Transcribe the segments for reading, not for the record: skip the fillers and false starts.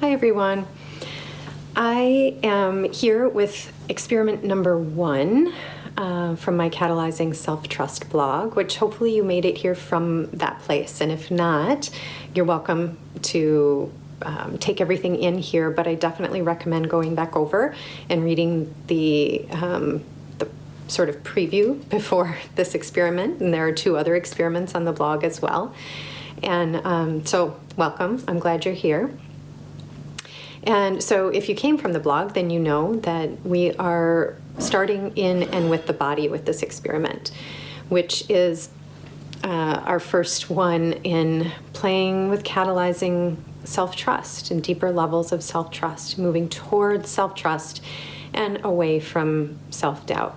Hi everyone. I am here with experiment number 1 from my Catalyzing Self-Trust blog, which hopefully you made it here from that place. And if not, you're welcome to take everything in here, but I definitely recommend going back over and reading the sort of preview before this experiment. And there are 2 other experiments on the blog as well. And so welcome. I'm glad you're here. And so if you came from the blog, then you know that we are starting in and with the body with this experiment, which is our first one in playing with catalyzing self-trust and deeper levels of self-trust, moving towards self-trust and away from self-doubt.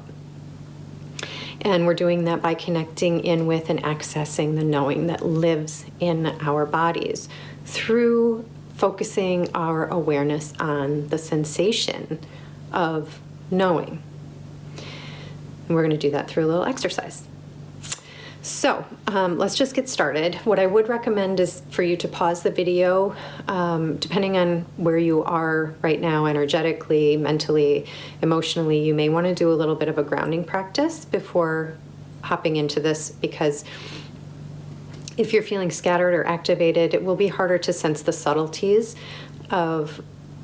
And we're doing that by connecting in with and accessing the knowing that lives in our bodies through focusing our awareness on the sensation of knowing. And we're going to do that through a little exercise. So let's just get started. What I would recommend is for you to pause the video, depending on where you are right now, energetically, mentally, emotionally. You may want to do a little bit of a grounding practice before hopping into this, because if you're feeling scattered or activated, it will be harder to sense the subtleties of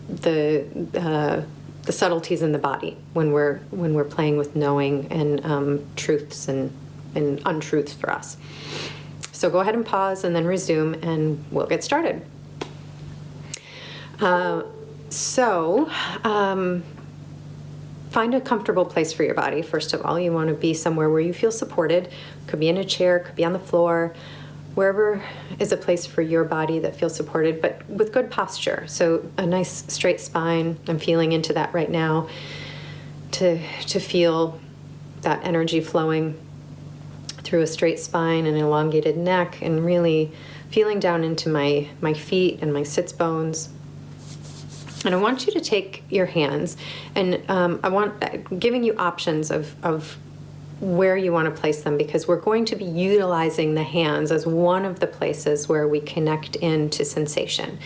the subtleties in the body when we're playing with knowing and truths and untruths for us. So go ahead and pause and then resume, and we'll get started. Find a comfortable place for your body. First of all, you want to be somewhere where you feel supported. Could be in a chair, could be on the floor. Wherever is a place for your body that feels supported, but with good posture. So a nice straight spine. I'm feeling into that right now to feel that energy flowing through a straight spine and an elongated neck, and really feeling down into my feet and my sits bones. And I want you to take your hands, and giving you options of where you want to place them, because we're going to be utilizing the hands as one of the places where we connect into sensation.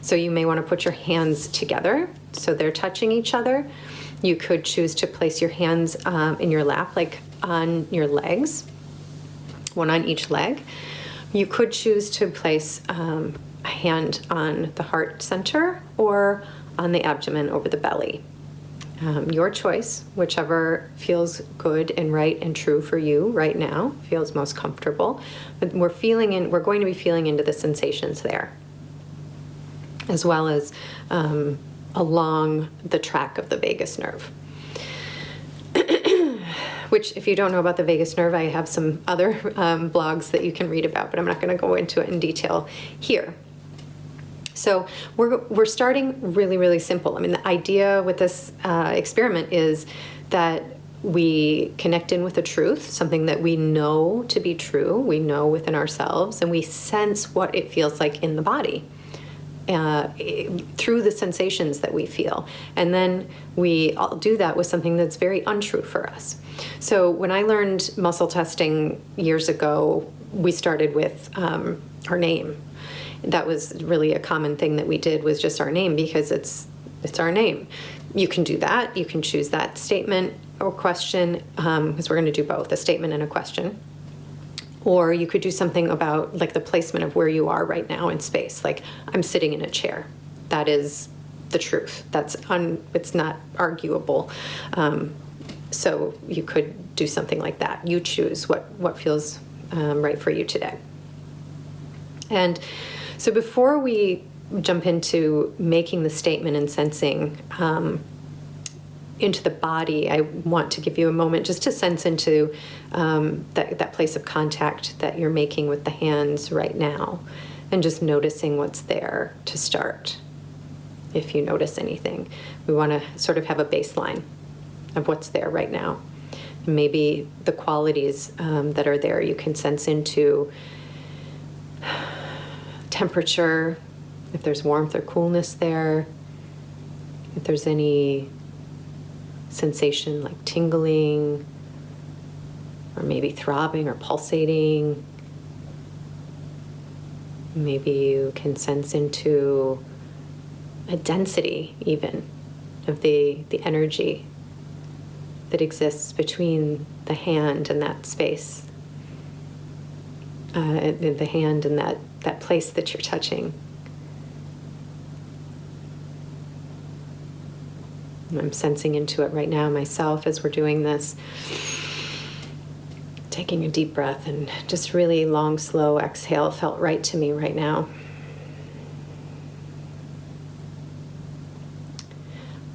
So you may want to put your hands together so they're touching each other. You could choose to place your hands in your lap, like on your legs, one on each leg. You could choose to place a hand on the heart center or on the abdomen over the belly. Your choice, whichever feels good and right and true for you right now, feels most comfortable. But we're going to be feeling into the sensations there, as well as along the track of the vagus nerve. Which, if you don't know about the vagus nerve, I have some other blogs that you can read about, but I'm not going to go into it in detail here. So we're starting really, really simple. I mean, the idea with this experiment is that we connect in with a truth, something that we know to be true, we know within ourselves, and we sense what it feels like in the body through the sensations that we feel. And then we all do that with something that's very untrue for us. So when I learned muscle testing years ago, we started with our name. That was really a common thing that we did, was just our name, because it's our name. You can do that. You can choose that statement or question, because we're going to do both, a statement and a question. Or you could do something about like the placement of where you are right now in space. Like, I'm sitting in a chair. That is the truth. It's not arguable. So you could do something like that. You choose what feels right for you today. And so before we jump into making the statement and sensing into the body, I want to give you a moment just to sense into that place of contact that you're making with the hands right now, and just noticing what's there to start. If you notice anything, we want to sort of have a baseline of what's there right now. Maybe the qualities that are there you can sense into. Temperature, if there's warmth or coolness there, if there's any sensation like tingling or maybe throbbing or pulsating. Maybe you can sense into a density even of the energy that exists between the hand and that space, the hand and that place that you're touching. I'm sensing into it right now myself as we're doing this. Taking a deep breath and just really long, slow exhale felt right to me right now.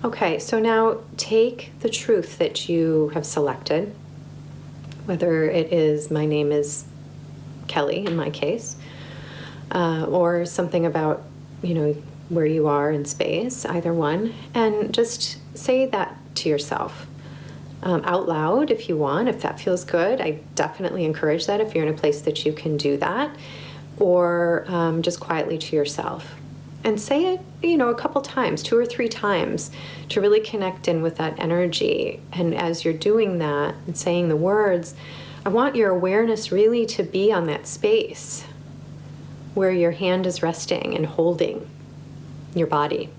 Okay, so now take the truth that you have selected, whether it is my name is Kelly in my case, or something about, where you are in space, either one, and just say that to yourself out loud if you want, if that feels good. I definitely encourage that if you're in a place that you can do that, or just quietly to yourself. And say it, a couple times, 2 or 3 times, to really connect in with that energy. And as you're doing that and saying the words, I want your awareness really to be on that space where your hand is resting and holding your body.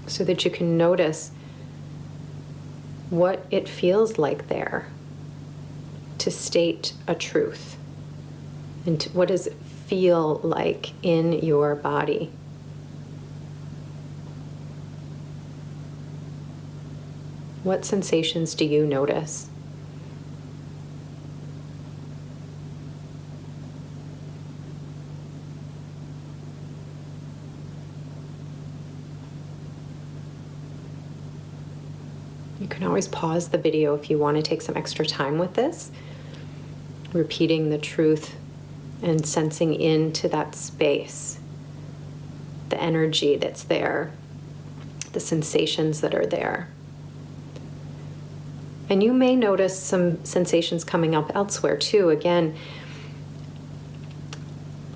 So that you can notice what it feels like there to state a truth. And what does it feel like in your body? What sensations do you notice? You can always pause the video if you want to take some extra time with this, repeating the truth and sensing into that space, the energy that's there, the sensations that are there. And you may notice some sensations coming up elsewhere too. Again,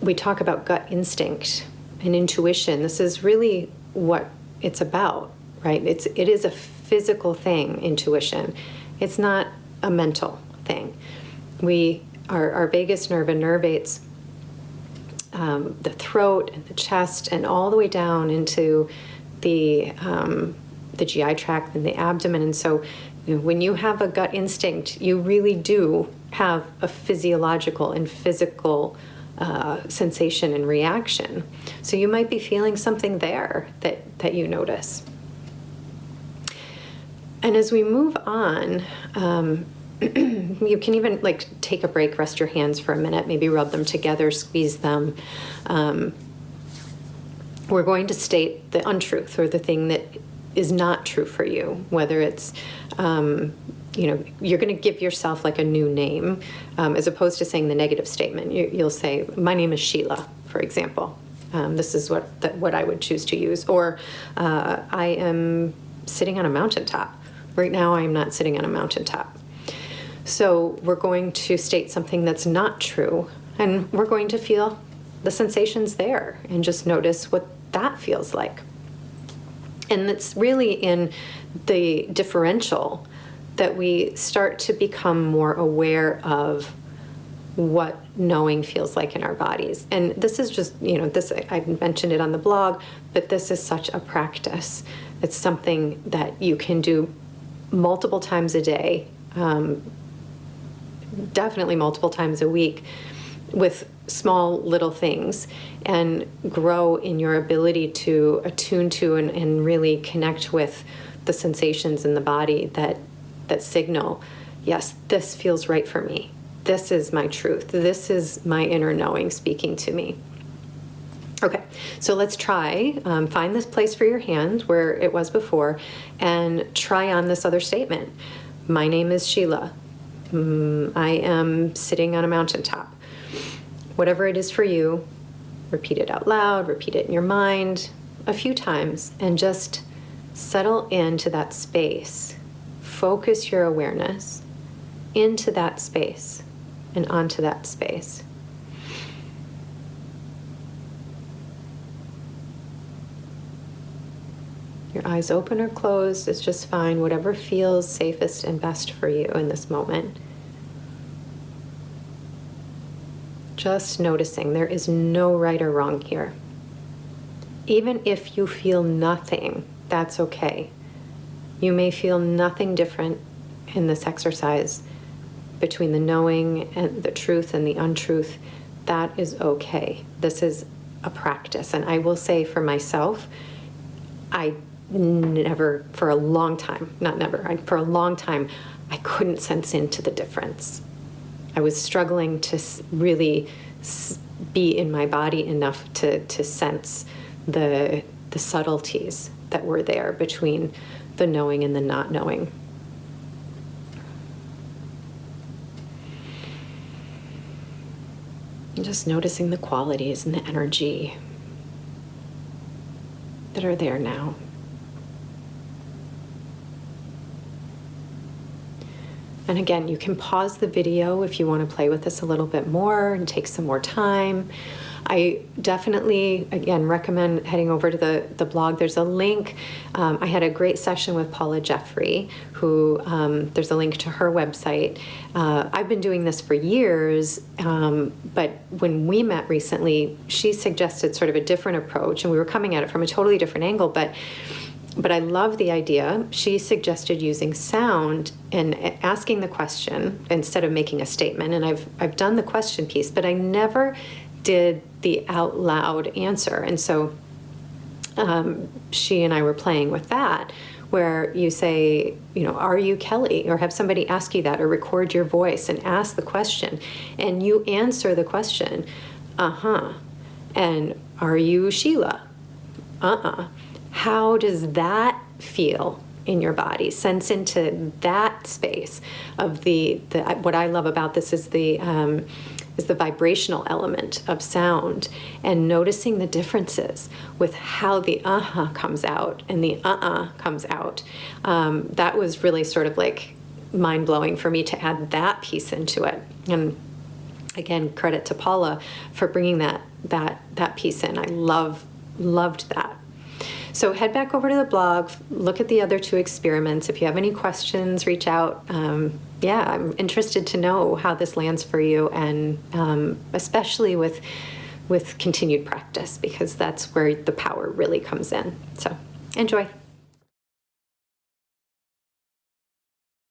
we talk about gut instinct and intuition. This is really what it's about, right? It is a physical thing, intuition. It's not a mental thing. Our vagus nerve innervates the throat and the chest and all the way down into the GI tract and the abdomen. And so when you have a gut instinct, you really do have a physiological and physical sensation and reaction. So you might be feeling something there that you notice. And as we move on, you can even take a break, rest your hands for a minute, maybe rub them together, squeeze them. We're going to state the untruth, or the thing that is not true for you, whether it's, you're going to give yourself a new name, as opposed to saying the negative statement. You'll say, my name is Sheila, for example. This is what I would choose to use. Or I am sitting on a mountaintop. Right now, I'm not sitting on a mountaintop. So we're going to state something that's not true, and we're going to feel the sensations there and just notice what that feels like. And it's really in the differential that we start to become more aware of what knowing feels like in our bodies. And this is just, I mentioned it on the blog, but this is such a practice. It's something that you can do multiple times a day, definitely multiple times a week, with small little things, and grow in your ability to attune to and really connect with the sensations in the body that signal, yes, this feels right for me. This is my truth. This is my inner knowing speaking to me. Okay, so let's try, find this place for your hand where it was before, and try on this other statement. My name is Sheila. I am sitting on a mountaintop. Whatever it is for you, repeat it out loud, repeat it in your mind a few times, and just settle into that space. Focus your awareness into that space and onto that space. Your eyes open or closed is just fine, whatever feels safest and best for you in this moment. Just noticing. There is no right or wrong here. Even if you feel nothing, that's okay. You may feel nothing different in this exercise between the knowing and the truth and the untruth. That is okay. This is a practice. And I will say for myself, I never, for a long time, not never, for a long time, I couldn't sense into the difference. I was struggling to really be in my body enough to sense the subtleties that were there between the knowing and the not knowing. And just noticing the qualities and the energy that are there now. And again, you can pause the video if you want to play with this a little bit more and take some more time. I definitely, again, recommend heading over to the blog. There's a link. I had a great session with Paula Jeffrey, who there's a link to her website. I've been doing this for years, but when we met recently, she suggested sort of a different approach, and we were coming at it from a totally different angle, but I love the idea. She suggested using sound and asking the question instead of making a statement. And I've done the question piece, but I never did the out loud answer. And so she and I were playing with that, where you say, are you Kelly? Or have somebody ask you that, or record your voice and ask the question. And you answer the question, and are you Sheila? How does that feel in your body? Sense into that space of the what I love about this is the vibrational element of sound, and noticing the differences with how the comes out and the comes out. That was really sort of like mind-blowing for me to add that piece into it. And again, credit to Paula for bringing that piece in. I loved that. So head back over to the blog, look at the other two experiments. If you have any questions, reach out. I'm interested to know how this lands for you, and especially with continued practice, because that's where the power really comes in. So enjoy.